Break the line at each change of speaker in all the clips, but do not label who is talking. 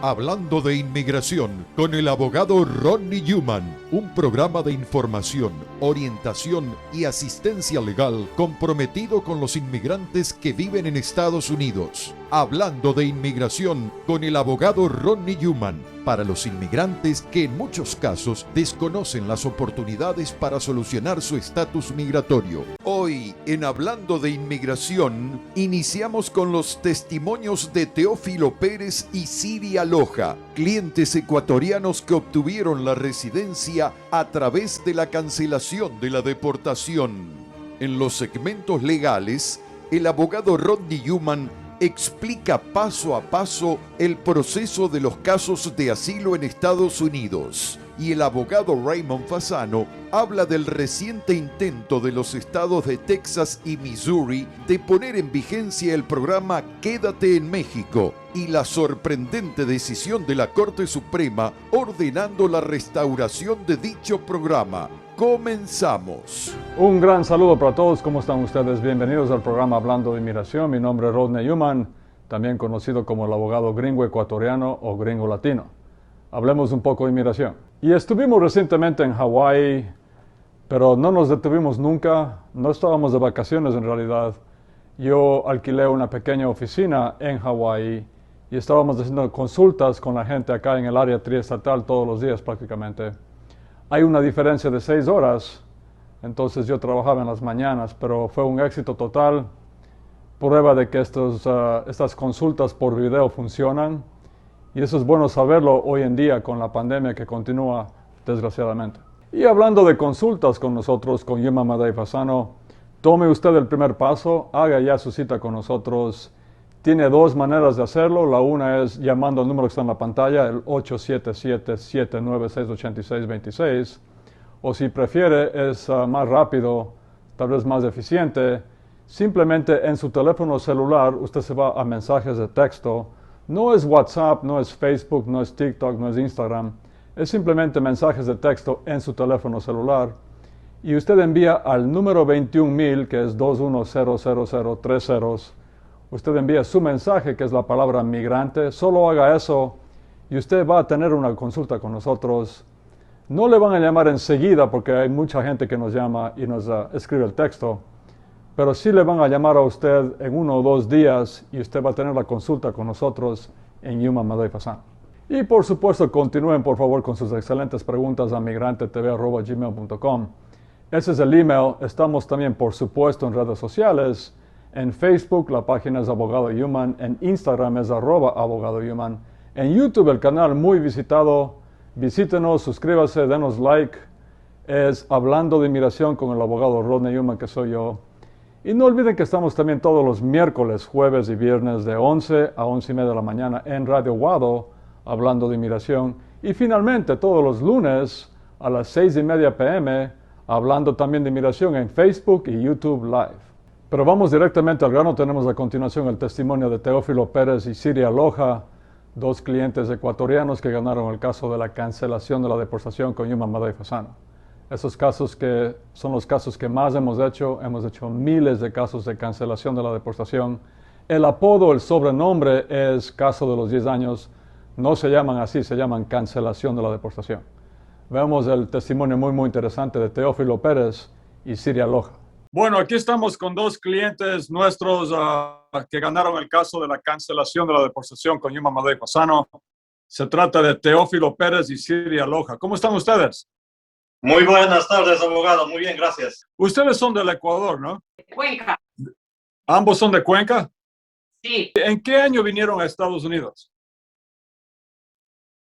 Hablando de inmigración con el abogado Rodney Newman, un programa de información, orientación y asistencia legal comprometido con los inmigrantes que viven en Estados Unidos. Hablando de inmigración con el abogado Rodney Newman, para los inmigrantes que en muchos casos desconocen las oportunidades para solucionar su estatus migratorio. Hoy, en Hablando de Inmigración, iniciamos con los testimonios de Teófilo Pérez y Siria Loja, clientes ecuatorianos que obtuvieron la residencia a través de la cancelación de la deportación. En los segmentos legales, el abogado Rodney Newman explica paso a paso el proceso de los casos de asilo en Estados Unidos, y el abogado Raymond Fasano habla del reciente intento de los estados de Texas y Missouri de poner en vigencia el programa Quédate en México y la sorprendente decisión de la Corte Suprema ordenando la restauración de dicho programa. Comenzamos.
Un gran saludo para todos. ¿Cómo están ustedes? Bienvenidos al programa Hablando de Inmigración. Mi nombre es Rodney Newman, también conocido como el abogado gringo ecuatoriano o gringo latino. Hablemos un poco de inmigración. Y estuvimos recientemente en Hawái, pero no nos detuvimos nunca. No estábamos de vacaciones en realidad. Yo alquilé una pequeña oficina en Hawái y estábamos haciendo consultas con la gente acá en el área triestatal todos los días prácticamente. Hay una diferencia de 6 horas, entonces yo trabajaba en las mañanas, pero fue un éxito total. Prueba de que estas consultas por video funcionan, y eso es bueno saberlo hoy en día con la pandemia que continúa desgraciadamente. Y hablando de consultas con nosotros, con Yuma Madei Fasano, tome usted el primer paso, haga ya su cita con nosotros. Tiene 2 maneras de hacerlo. La una es llamando al número que está en la pantalla, el 877-796-8626. O si prefiere, es más rápido, tal vez más eficiente. Simplemente en su teléfono celular usted se va a mensajes de texto. No es WhatsApp, no es Facebook, no es TikTok, no es Instagram. Es simplemente mensajes de texto en su teléfono celular. Y usted envía al número 21000, que es 2100030. Usted envía su mensaje, que es la palabra migrante. Solo haga eso y usted va a tener una consulta con nosotros. No le van a llamar enseguida porque hay mucha gente que nos llama y nos escribe el texto. Pero sí le van a llamar a usted en 1 o 2 días y usted va a tener la consulta con nosotros en Yuma Madei Fasano. Y por supuesto, continúen por favor con sus excelentes preguntas a migrantetv@gmail.com. Ese es el email. Estamos también, por supuesto, en redes sociales. En Facebook, la página es Abogado Newman. En Instagram es @Abogado Newman. En YouTube, el canal muy visitado. Visítenos, suscríbase, denos like. Es Hablando de Inmigración con el abogado Rodney Newman, que soy yo. Y no olviden que estamos también todos los miércoles, jueves y viernes de 11 a 11:30 de la mañana en Radio Guado, Hablando de Inmigración. Y finalmente, todos los lunes a las 6:30 p.m., hablando también de inmigración en Facebook y YouTube Live. Pero vamos directamente al grano. Tenemos a continuación el testimonio de Teófilo Pérez y Siria Loja, 2 clientes ecuatorianos que ganaron el caso de la cancelación de la deportación con Yuma Madei Fasano. Esos casos que son los casos que más hemos hecho miles de casos de cancelación de la deportación. El apodo, el sobrenombre es caso de los 10 años. No se llaman así, se llaman cancelación de la deportación. Vemos el testimonio muy interesante de Teófilo Pérez y Siria Loja. Bueno, aquí estamos con 2 clientes nuestros que ganaron el caso de la cancelación de la deportación con Yuma Madei Fasano. Se trata de Teófilo Pérez y Siria Loja. ¿Cómo están ustedes?
Muy buenas tardes, abogado. Muy bien, gracias.
Ustedes son del Ecuador, ¿no?
Cuenca.
¿Ambos son de Cuenca?
Sí,
¿En qué año vinieron a Estados Unidos?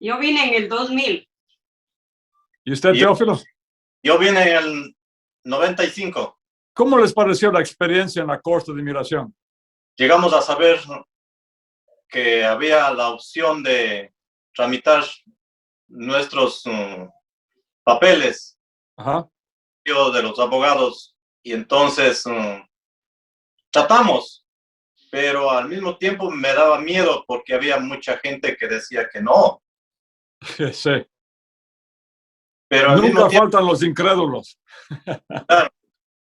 yo vine en el 2000.
¿Y usted, Teófilo?
Yo vine en el 95.
¿Cómo les pareció la experiencia en la Corte de Inmigración?
Llegamos a saber que había la opción de tramitar nuestros papeles.
Ajá.
De los abogados, y entonces tratamos, pero al mismo tiempo me daba miedo porque había mucha gente que decía que no.
Sí.
Pero al mismo
Nunca
tiempo,
faltan los incrédulos.
claro,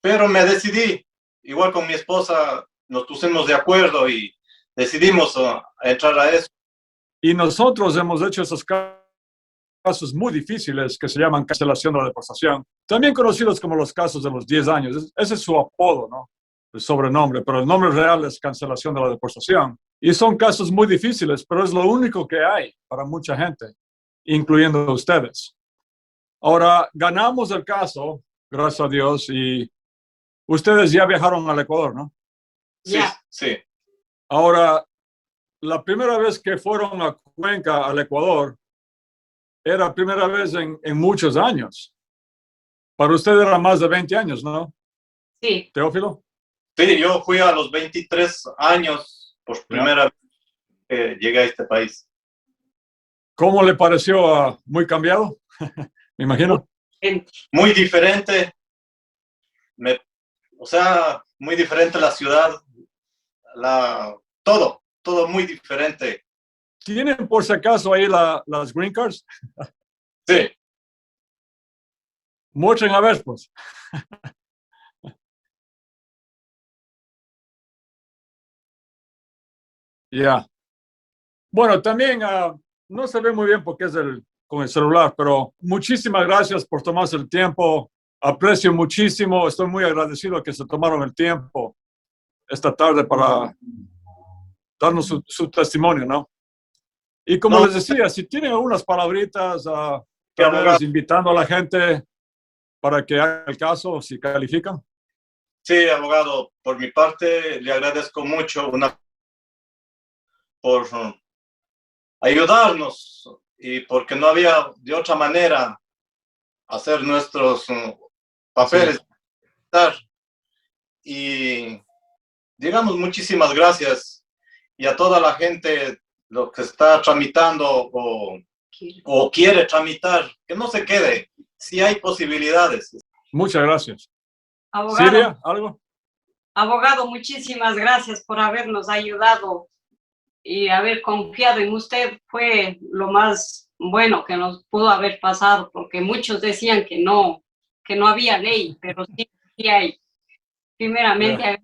pero me decidí, igual con mi esposa, nos pusimos de acuerdo y decidimos entrar a eso.
Y nosotros hemos hecho esos casos muy difíciles que se llaman cancelación de la deportación, también conocidos como los casos de los 10 años. Ese es su apodo, ¿no? El sobrenombre, pero el nombre real es cancelación de la deportación. Y son casos muy difíciles, pero es lo único que hay para mucha gente, incluyendo ustedes. Ahora, ganamos el caso, gracias a Dios, y ustedes ya viajaron al Ecuador, ¿no?
Sí,
Ya.
sí.
Ahora, la primera vez que fueron a Cuenca, al Ecuador, era la primera vez en muchos años. Para usted era más de 20 años, ¿no,
Sí.
Teófilo?
Sí, yo fui a los 23 años por primera vez que llegué a este país.
¿Cómo le pareció? ¿Muy cambiado? Me imagino.
Muy diferente, o sea, muy diferente la ciudad, todo muy diferente.
¿Tienen por si acaso ahí las green cards?
Sí,
Muestren a ver, pues. Ya. Bueno, también no se ve muy bien porque es con el celular, pero muchísimas gracias por tomarse el tiempo. Aprecio muchísimo, estoy muy agradecido que se tomaron el tiempo esta tarde para darnos su testimonio, ¿no? Y como
No.
les decía, si tienen algunas palabritas,
Qué
tal vez
abogado.
invitando a la gente para que haga el caso, si califican.
Sí, abogado, por mi parte le agradezco mucho por ayudarnos y porque no había de otra manera hacer nuestros papeles. Y digamos muchísimas gracias y a toda la gente lo que está tramitando o quiere tramitar, que no se quede, si hay posibilidades.
Muchas gracias.
Abogado,
Siria, ¿algo?
abogado, muchísimas gracias por habernos ayudado y haber confiado en usted. Fue lo más bueno que nos pudo haber pasado, porque muchos decían que no había ley, pero sí hay. Primeramente, a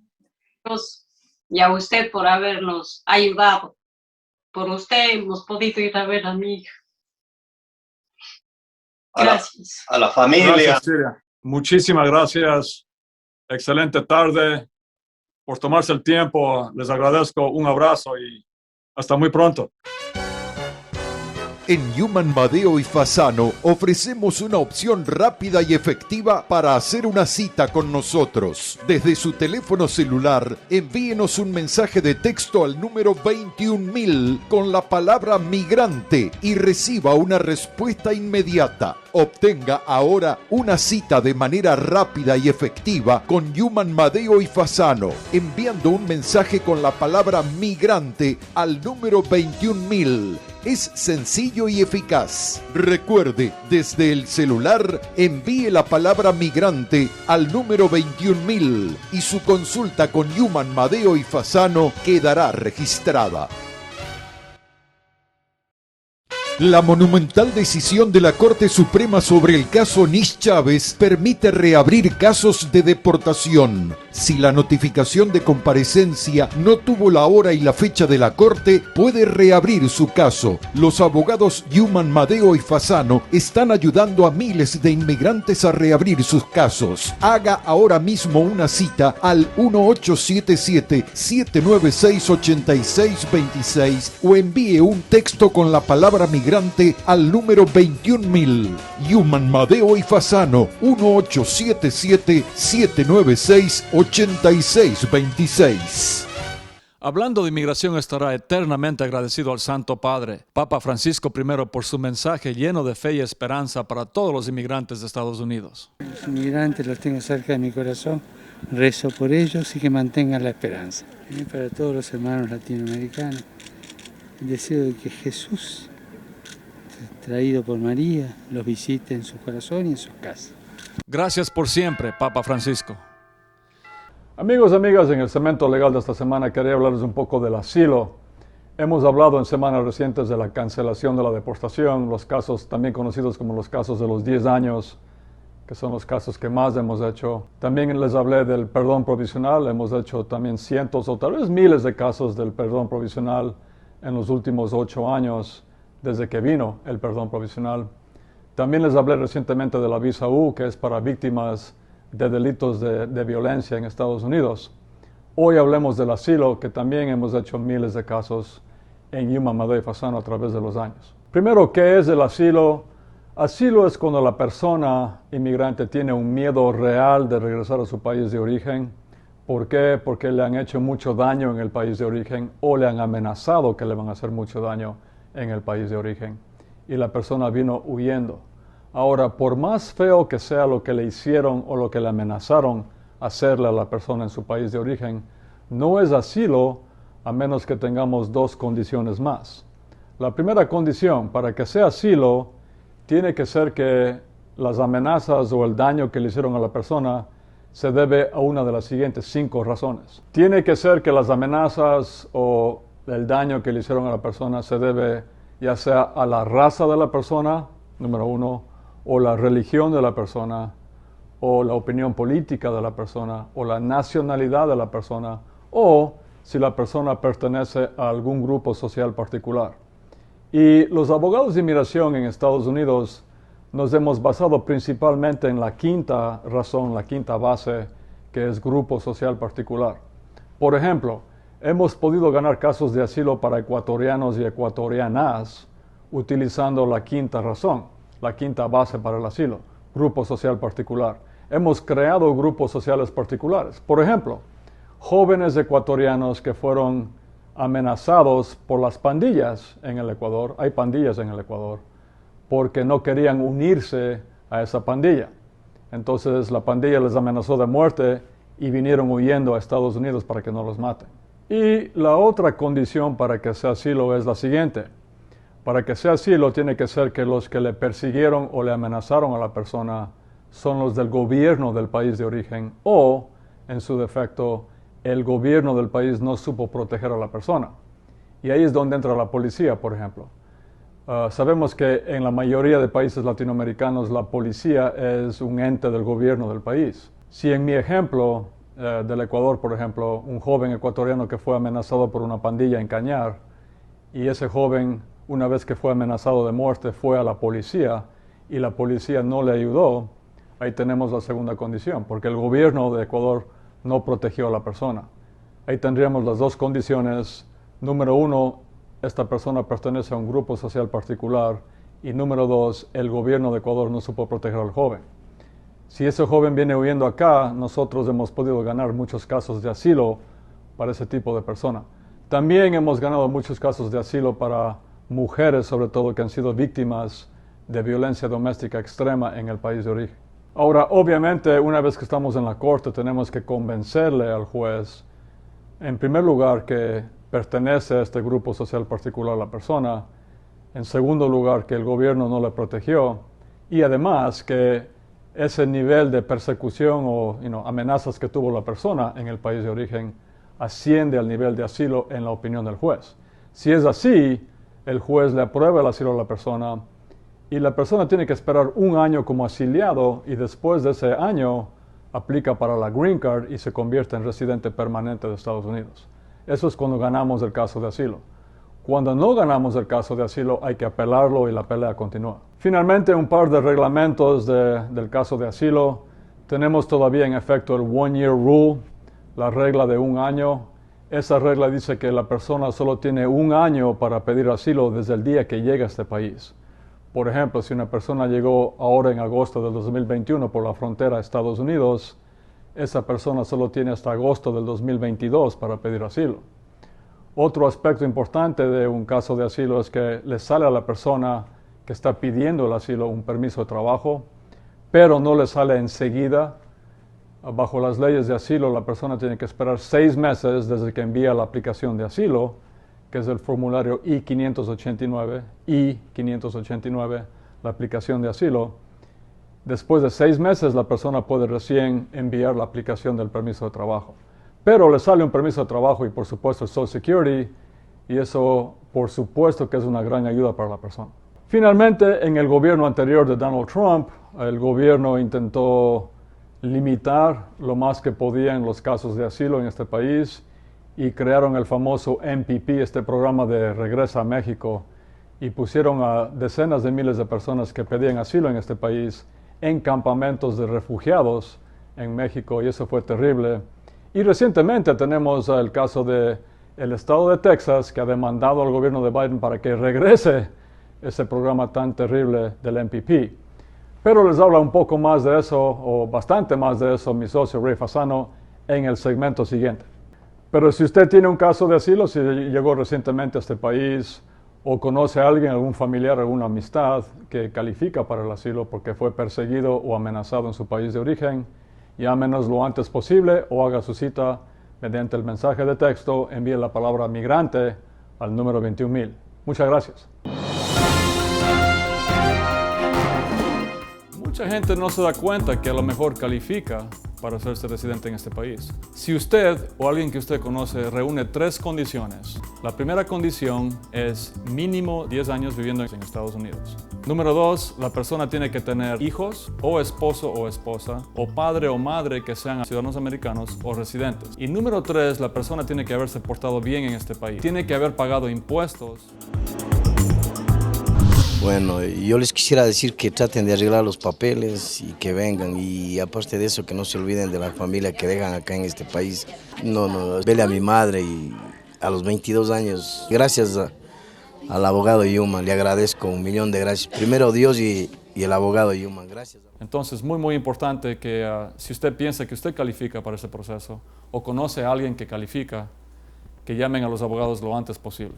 Dios y a usted por habernos ayudado. Por usted hemos podido ir a ver a mi hija. Gracias.
A la familia.
Gracias, Siria. Muchísimas gracias. Excelente tarde. Por tomarse el tiempo, les agradezco. Un abrazo y hasta muy pronto.
En Human Madeo y Fasano ofrecemos una opción rápida y efectiva para hacer una cita con nosotros. Desde su teléfono celular, envíenos un mensaje de texto al número 21000 con la palabra migrante y reciba una respuesta inmediata. Obtenga ahora una cita de manera rápida y efectiva con Human Madeo y Fasano, enviando un mensaje con la palabra migrante al número 21000. Es sencillo y eficaz. Recuerde, desde el celular, envíe la palabra migrante al número 21000 y su consulta con Human Madeo y Fasano quedará registrada. La monumental decisión de la Corte Suprema sobre el caso Nish Chávez permite reabrir casos de deportación. Si la notificación de comparecencia no tuvo la hora y la fecha de la Corte, puede reabrir su caso. Los abogados Human Madeo y Fasano están ayudando a miles de inmigrantes a reabrir sus casos. Haga ahora mismo una cita al 1877-796-8626 o envíe un texto con la palabra migrante al número 21000. Human Madeo y Fasano, 1877-796-8626.
Hablando de inmigración, estará eternamente agradecido al Santo Padre, Papa Francisco I, por su mensaje lleno de fe y esperanza para todos los inmigrantes de Estados Unidos.
Los inmigrantes los tengo cerca de mi corazón, rezo por ellos y que mantengan la esperanza. Y para todos los hermanos latinoamericanos, el deseo de que Jesús, traído por María, los visite en su corazón y en sus casas.
Gracias por siempre, Papa Francisco. Amigos y amigas, en el segmento legal de esta semana quería hablarles un poco del asilo. Hemos hablado en semanas recientes de la cancelación de la deportación, los casos también conocidos como los casos de los 10 años, que son los casos que más hemos hecho. También les hablé del perdón provisional, hemos hecho también cientos o tal vez miles de casos del perdón provisional en los últimos 8 años desde que vino el perdón provisional. También les hablé recientemente de la visa U, que es para víctimas de delitos de violencia en Estados Unidos. Hoy hablemos del asilo, que también hemos hecho miles de casos en Yuma, Madre y Fasano a través de los años. Primero, ¿qué es el asilo? Asilo es cuando la persona inmigrante tiene un miedo real de regresar a su país de origen. ¿Por qué? Porque le han hecho mucho daño en el país de origen o le han amenazado que le van a hacer mucho daño en el país de origen. Y la persona vino huyendo. Ahora, por más feo que sea lo que le hicieron o lo que le amenazaron hacerle a la persona en su país de origen, no es asilo a menos que tengamos 2 condiciones más. La primera condición, para que sea asilo, tiene que ser que las amenazas o el daño que le hicieron a la persona se debe a una de las siguientes 5 razones. Tiene que ser que las amenazas o el daño que le hicieron a la persona se debe ya sea a la raza de la persona, número 1, o la religión de la persona, o la opinión política de la persona, o la nacionalidad de la persona, o si la persona pertenece a algún grupo social particular. Y los abogados de inmigración en Estados Unidos nos hemos basado principalmente en la 5ª razón, la 5ª base, que es grupo social particular. Por ejemplo, hemos podido ganar casos de asilo para ecuatorianos y ecuatorianas utilizando la 5ª razón, la 5ª base para el asilo, grupo social particular. Hemos creado grupos sociales particulares. Por ejemplo, jóvenes ecuatorianos que fueron amenazados por las pandillas en el Ecuador, hay pandillas en el Ecuador, porque no querían unirse a esa pandilla. Entonces la pandilla les amenazó de muerte y vinieron huyendo a Estados Unidos para que no los maten. Y la otra condición para que sea asilo es la siguiente. Para que sea asilo tiene que ser que los que le persiguieron o le amenazaron a la persona son los del gobierno del país de origen o, en su defecto, el gobierno del país no supo proteger a la persona. Y ahí es donde entra la policía, por ejemplo. Sabemos que en la mayoría de países latinoamericanos la policía es un ente del gobierno del país. Si en mi ejemplo del Ecuador, por ejemplo, un joven ecuatoriano que fue amenazado por una pandilla en Cañar, y ese joven, una vez que fue amenazado de muerte, fue a la policía y la policía no le ayudó, ahí tenemos la segunda condición, porque el gobierno de Ecuador no protegió a la persona. Ahí tendríamos las 2 condiciones. Número 1, esta persona pertenece a un grupo social particular. Y número 2, el gobierno de Ecuador no supo proteger al joven. Si ese joven viene huyendo acá, nosotros hemos podido ganar muchos casos de asilo para ese tipo de persona. También hemos ganado muchos casos de asilo para mujeres, sobre todo, que han sido víctimas de violencia doméstica extrema en el país de origen. Ahora, obviamente, una vez que estamos en la corte, tenemos que convencerle al juez, en primer lugar, que pertenece a este grupo social particular la persona, en segundo lugar, que el gobierno no le protegió, y además que ese nivel de persecución o amenazas que tuvo la persona en el país de origen asciende al nivel de asilo en la opinión del juez. Si es así, el juez le aprueba el asilo a la persona y la persona tiene que esperar 1 año como asiliado y después de ese año aplica para la Green Card y se convierte en residente permanente de Estados Unidos. Eso es cuando ganamos el caso de asilo. Cuando no ganamos el caso de asilo hay que apelarlo y la pelea continúa. Finalmente, un par de reglamentos del caso de asilo. Tenemos todavía en efecto el One Year Rule, la regla de 1 año. Esa regla dice que la persona solo tiene 1 año para pedir asilo desde el día que llega a este país. Por ejemplo, si una persona llegó ahora en agosto del 2021 por la frontera a Estados Unidos, esa persona solo tiene hasta agosto del 2022 para pedir asilo. Otro aspecto importante de un caso de asilo es que le sale a la persona que está pidiendo el asilo un permiso de trabajo, pero no le sale enseguida. Bajo las leyes de asilo, la persona tiene que esperar 6 meses desde que envía la aplicación de asilo, que es el formulario I-589, la aplicación de asilo. Después de 6 meses, la persona puede recién enviar la aplicación del permiso de trabajo. Pero le sale un permiso de trabajo y por supuesto el Social Security, y eso por supuesto que es una gran ayuda para la persona. Finalmente, en el gobierno anterior de Donald Trump, el gobierno intentó limitar lo más que podía en los casos de asilo en este país y crearon el famoso MPP, este programa de Regresa a México, y pusieron a decenas de miles de personas que pedían asilo en este país en campamentos de refugiados en México, y eso fue terrible. Y recientemente tenemos el caso del estado de Texas, que ha demandado al gobierno de Biden para que regrese ese programa tan terrible del MPP. Pero les habla un poco más de eso, o bastante más de eso, mi socio Ray Fasano, en el segmento siguiente. Pero si usted tiene un caso de asilo, si llegó recientemente a este país, o conoce a alguien, algún familiar, alguna amistad que califica para el asilo porque fue perseguido o amenazado en su país de origen, llámenos lo antes posible o haga su cita mediante el mensaje de texto, envíe la palabra migrante al número 21,000. Muchas gracias. Mucha gente no se da cuenta que a lo mejor califica para hacerse residente en este país. Si usted o alguien que usted conoce reúne 3 condiciones, la primera condición es mínimo 10 años viviendo en Estados Unidos. Número 2, la persona tiene que tener hijos o esposo o esposa o padre o madre que sean ciudadanos americanos o residentes. Y número 3, la persona tiene que haberse portado bien en este país. Tiene que haber pagado impuestos.
Bueno, yo les quisiera decir que traten de arreglar los papeles y que vengan, y aparte de eso que no se olviden de la familia que dejan acá en este país. Vele a mi madre y a los 22 años, gracias al abogado Yuman, le agradezco 1,000,000 de gracias. Primero Dios y el abogado Yuman, gracias.
Entonces, muy importante que si usted piensa que usted califica para este proceso o conoce a alguien que califica, que llamen a los abogados lo antes posible.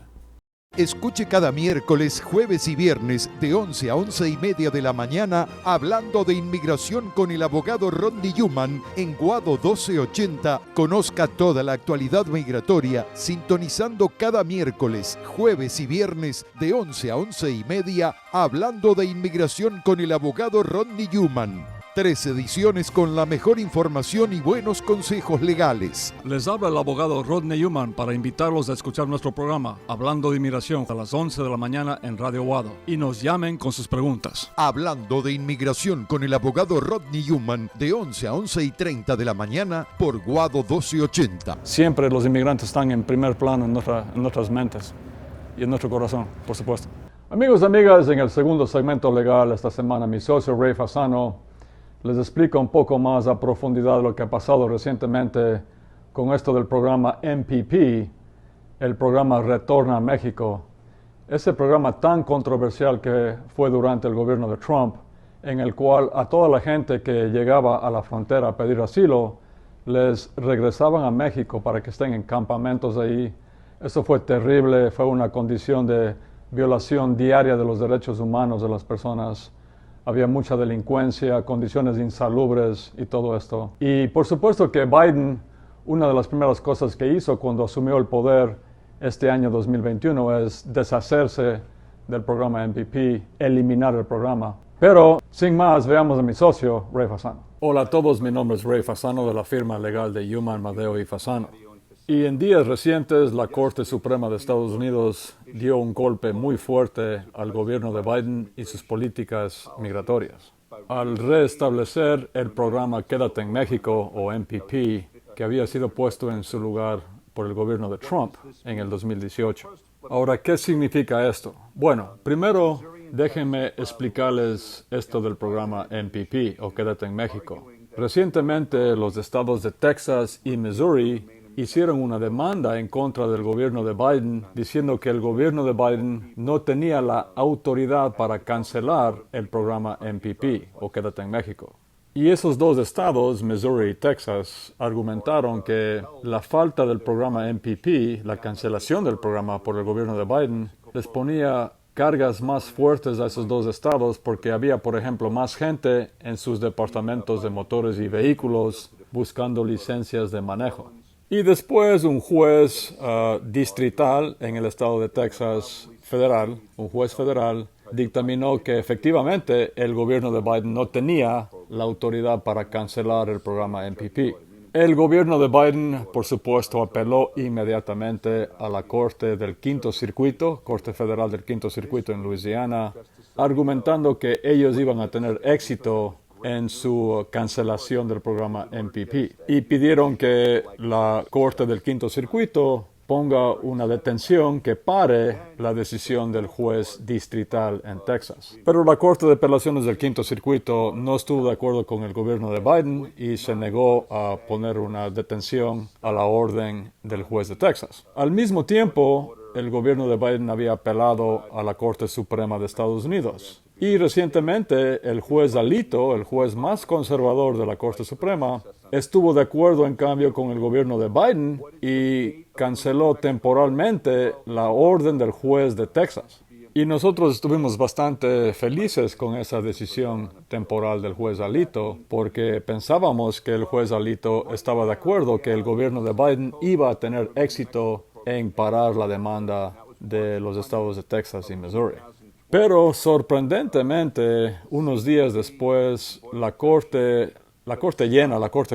Escuche cada miércoles, jueves y viernes de 11 a 11:30 de la mañana hablando de inmigración con el abogado Rodney Yuman en Guado 1280. Conozca toda la actualidad migratoria sintonizando cada miércoles, jueves y viernes de 11 a 11:30 hablando de inmigración con el abogado Rodney Yuman. 3 ediciones con la mejor información y buenos consejos legales.
Les habla el abogado Rodney Yuman para invitarlos a escuchar nuestro programa Hablando de Inmigración a las 11 de la mañana en Radio Guado y nos llamen con sus preguntas.
Hablando de inmigración con el abogado Rodney Yuman de 11 a 11:30 de la mañana por Guado 1280.
Siempre los inmigrantes están en primer plano en nuestras mentes y en nuestro corazón, por supuesto. Amigos y amigas, en el segundo segmento legal esta semana, mi socio Ray Fasano les explico un poco más a profundidad lo que ha pasado recientemente con esto del programa MPP, el programa Retorna a México. Ese programa tan controversial que fue durante el gobierno de Trump, en el cual a toda la gente que llegaba a la frontera a pedir asilo, les regresaban a México para que estén en campamentos ahí. Eso fue terrible, fue una condición de violación diaria de los derechos humanos de las personas. Había mucha delincuencia, condiciones insalubres y todo esto. Y por supuesto que Biden, una de las primeras cosas que hizo cuando asumió el poder este año 2021 es deshacerse del programa MPP, eliminar el programa. Pero, sin más, veamos a mi socio, Ray Fasano. Hola a todos, mi nombre es Ray Fasano de la firma legal de Yuman, Madeo y Fasano. Y en días recientes, la Corte Suprema de Estados Unidos dio un golpe muy fuerte al gobierno de Biden y sus políticas migratorias. Al restablecer el programa Quédate en México, o MPP, que había sido puesto en su lugar por el gobierno de Trump en el 2018. Ahora, ¿qué significa esto? Bueno, primero, déjenme explicarles esto del programa MPP, o Quédate en México. Recientemente, los estados de Texas y Missouri hicieron una demanda en contra del gobierno de Biden, diciendo que el gobierno de Biden no tenía la autoridad para cancelar el programa MPP, o Quédate en México. Y esos 2 estados, Missouri y Texas, argumentaron que la falta del programa MPP, la cancelación del programa por el gobierno de Biden, les ponía cargas más fuertes a esos 2 estados porque había, por ejemplo, más gente en sus departamentos de motores y vehículos buscando licencias de manejo. Y después un juez distrital en el estado de Texas, federal, un juez federal, dictaminó que efectivamente el gobierno de Biden no tenía la autoridad para cancelar el programa MPP. El gobierno de Biden, por supuesto, apeló inmediatamente a la Corte del Quinto Circuito, Corte Federal del Quinto Circuito en Luisiana, argumentando que ellos iban a tener éxito en su cancelación del programa MPP y pidieron que la Corte del Quinto Circuito ponga una detención que pare la decisión del juez distrital en Texas. Pero la Corte de Apelaciones del Quinto Circuito no estuvo de acuerdo con el gobierno de Biden y se negó a poner una detención a la orden del juez de Texas. Al mismo tiempo, el gobierno de Biden había apelado a la Corte Suprema de Estados Unidos. Y recientemente el juez Alito, el juez más conservador de la Corte Suprema, estuvo de acuerdo en cambio con el gobierno de Biden y canceló temporalmente la orden del juez de Texas. Y nosotros estuvimos bastante felices con esa decisión temporal del juez Alito porque pensábamos que el juez Alito estaba de acuerdo que el gobierno de Biden iba a tener éxito en parar la demanda de los estados de Texas y Missouri. Pero sorprendentemente, unos días después, la Corte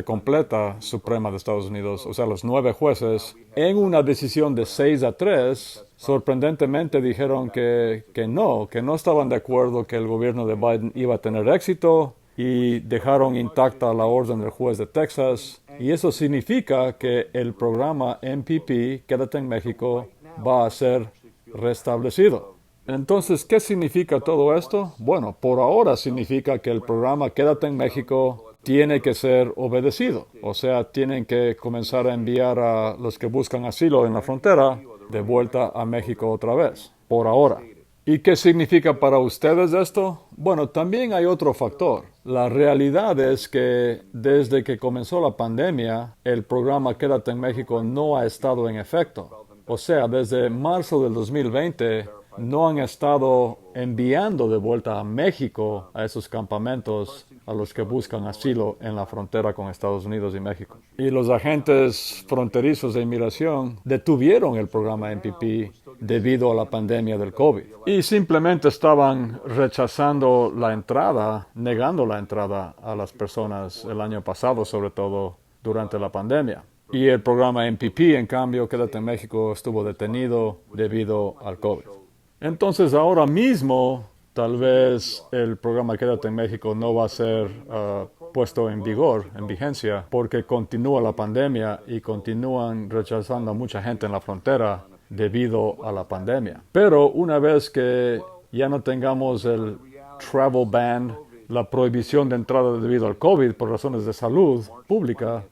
completa Suprema de Estados Unidos, o sea, los 9 jueces, en una decisión de 6-3, sorprendentemente dijeron que no estaban de acuerdo que el gobierno de Biden iba a tener éxito y dejaron intacta la orden del juez de Texas. Y eso significa que el programa MPP, Quédate en México, va a ser restablecido. Entonces, ¿qué significa todo esto? Bueno, por ahora significa que el programa Quédate en México tiene que ser obedecido. O sea, tienen que comenzar a enviar a los que buscan asilo en la frontera de vuelta a México otra vez, por ahora. ¿Y qué significa para ustedes esto? Bueno, también hay otro factor. La realidad es que desde que comenzó la pandemia, el programa Quédate en México no ha estado en efecto. O sea, desde marzo del 2020 no han estado enviando de vuelta a México a esos campamentos a los que buscan asilo en la frontera con Estados Unidos y México. Y los agentes fronterizos de inmigración detuvieron el programa MPP debido a la pandemia del COVID. Y simplemente estaban rechazando la entrada, negando la entrada a las personas el año pasado, sobre todo durante la pandemia. Y el programa MPP, en cambio, Quédate en México, estuvo detenido debido al COVID. Entonces, ahora mismo, tal vez el programa Quédate en México no va a ser puesto en vigor, en vigencia, porque continúa la pandemia y continúan rechazando a mucha gente en la frontera debido a la pandemia. Pero una vez que ya no tengamos el travel ban, la prohibición de entrada debido al COVID por razones de salud pública,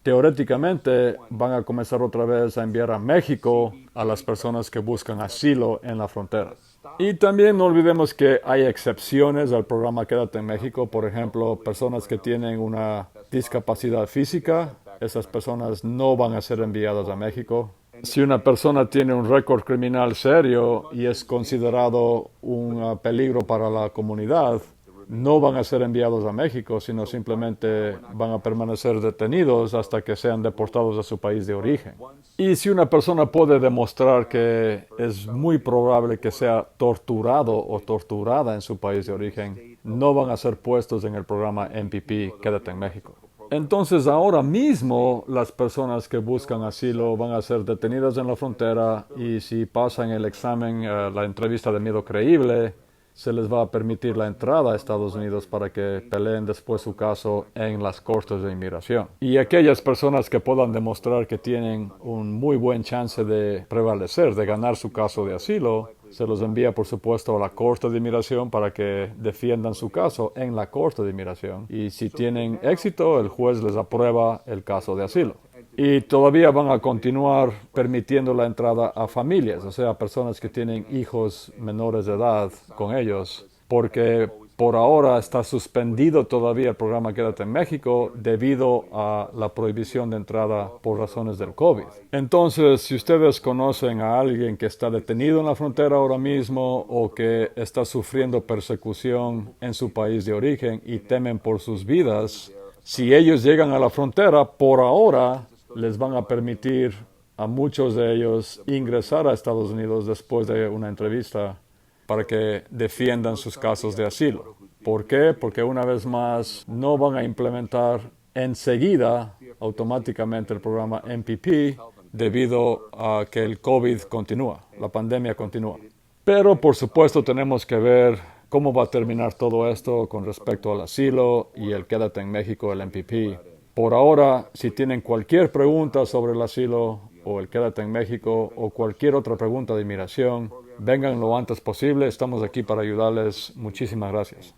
teóricamente van a comenzar otra vez a enviar a México a las personas que buscan asilo en la frontera. Y también no olvidemos que hay excepciones al programa Quédate en México. Por ejemplo, personas que tienen una discapacidad física, esas personas no van a ser enviadas a México. Si una persona tiene un récord criminal serio y es considerado un peligro para la comunidad, no van a ser enviados a México, sino simplemente van a permanecer detenidos hasta que sean deportados a su país de origen. Y si una persona puede demostrar que es muy probable que sea torturado o torturada en su país de origen, no van a ser puestos en el programa MPP Quédate en México. Entonces, ahora mismo, las personas que buscan asilo van a ser detenidas en la frontera y si pasan el examen, la entrevista de miedo creíble, se les va a permitir la entrada a Estados Unidos para que peleen después su caso en las cortes de inmigración. Y aquellas personas que puedan demostrar que tienen un muy buen chance de prevalecer, de ganar su caso de asilo, se los envía, por supuesto, a la Corte de Inmigración para que defiendan su caso en la Corte de Inmigración. Y si tienen éxito, el juez les aprueba el caso de asilo. Y todavía van a continuar permitiendo la entrada a familias, o sea, personas que tienen hijos menores de edad con ellos, porque por ahora está suspendido todavía el programa Quédate en México debido a la prohibición de entrada por razones del COVID. Entonces, si ustedes conocen a alguien que está detenido en la frontera ahora mismo o que está sufriendo persecución en su país de origen y temen por sus vidas, si ellos llegan a la frontera, por ahora les van a permitir a muchos de ellos ingresar a Estados Unidos después de una entrevista para que defiendan sus casos de asilo. ¿Por qué? Porque una vez más no van a implementar enseguida automáticamente el programa MPP debido a que el COVID continúa, la pandemia continúa. Pero por supuesto tenemos que ver cómo va a terminar todo esto con respecto al asilo y el Quédate en México, el MPP. Por ahora, si tienen cualquier pregunta sobre el asilo o el Quédate en México o cualquier otra pregunta de inmigración, vengan lo antes posible. Estamos aquí para ayudarles. Muchísimas gracias.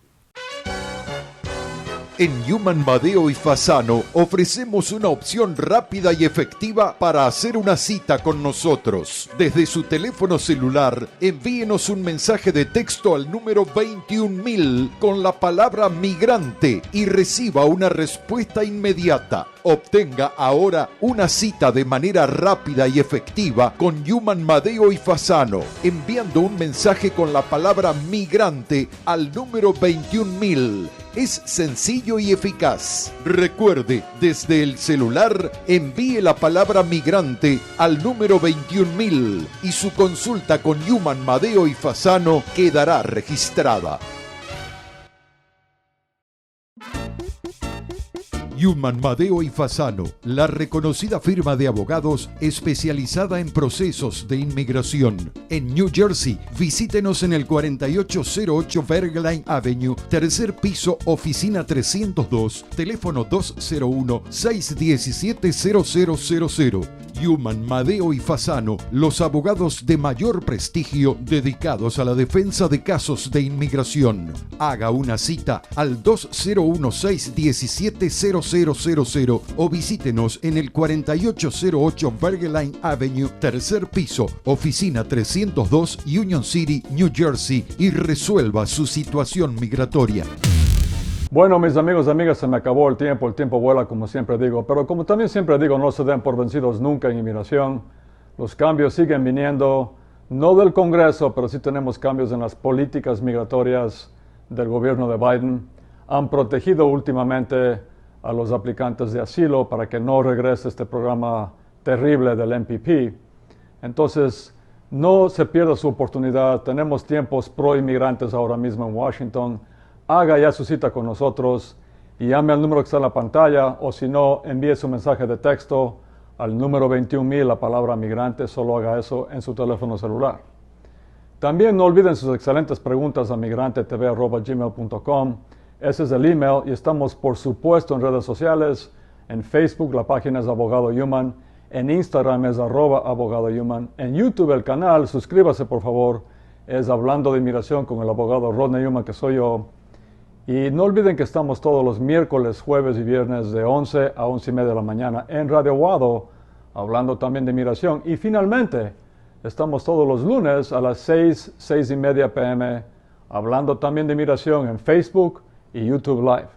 En Human Madeo y Fasano ofrecemos una opción rápida y efectiva para hacer una cita con nosotros. Desde su teléfono celular, envíenos un mensaje de texto al número 21000 con la palabra migrante y reciba una respuesta inmediata. Obtenga ahora una cita de manera rápida y efectiva con Human Madeo y Fasano, enviando un mensaje con la palabra migrante al número 21000. Es sencillo y eficaz. Recuerde, desde el celular, envíe la palabra migrante al número 21000 y su consulta con Human Madeo y Fasano quedará registrada. Human Madeo y Fasano, la reconocida firma de abogados especializada en procesos de inmigración. En New Jersey, visítenos en el 4808 Bergline Avenue, tercer piso, oficina 302, teléfono 201-617-0000. Human Madeo y Fasano, los abogados de mayor prestigio dedicados a la defensa de casos de inmigración. Haga una cita al 201-617-0000 o visítenos en el 4808 Bergline Avenue, tercer piso, oficina 302, Union City, New Jersey, y resuelva su situación migratoria.
Bueno, mis amigos y amigas, se me acabó el tiempo vuela como siempre digo, pero como también siempre digo, no se den por vencidos nunca en inmigración. Los cambios siguen viniendo, no del Congreso, pero sí tenemos cambios en las políticas migratorias del gobierno de Biden. Han protegido últimamente a los aplicantes de asilo para que no regrese este programa terrible del MPP. Entonces, no se pierda su oportunidad. Tenemos tiempos pro inmigrantes ahora mismo en Washington. Haga ya su cita con nosotros y llame al número que está en la pantalla, o si no, envíe su mensaje de texto al número 21000, la palabra migrante. Solo haga eso en su teléfono celular. También no olviden sus excelentes preguntas a migrantetv@gmail.com. Ese es el email y estamos, por supuesto, en redes sociales. En Facebook la página es Abogado Human, en Instagram es @Abogado Human, en YouTube el canal, suscríbase por favor, es Hablando de Inmigración con el abogado Rodney Human, que soy yo. Y no olviden que estamos todos los miércoles, jueves y viernes de 11 a 11:30 de la mañana en Radio Guado, hablando también de inmigración. Y finalmente, estamos todos los lunes a las 6:30 p.m. hablando también de inmigración en Facebook y YouTube Live.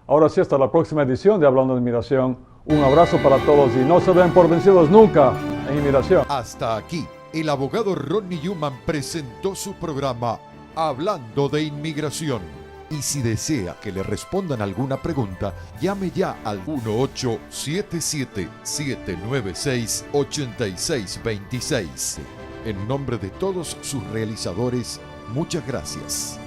Ahora sí, hasta la próxima edición de Hablando de Inmigración. Un abrazo para todos y no se den por vencidos nunca en inmigración.
Hasta aquí, el abogado Rodney Human presentó su programa Hablando de Inmigración. Y si desea que le respondan alguna pregunta, llame ya al 1877-796-8626. En nombre de todos sus realizadores, muchas gracias.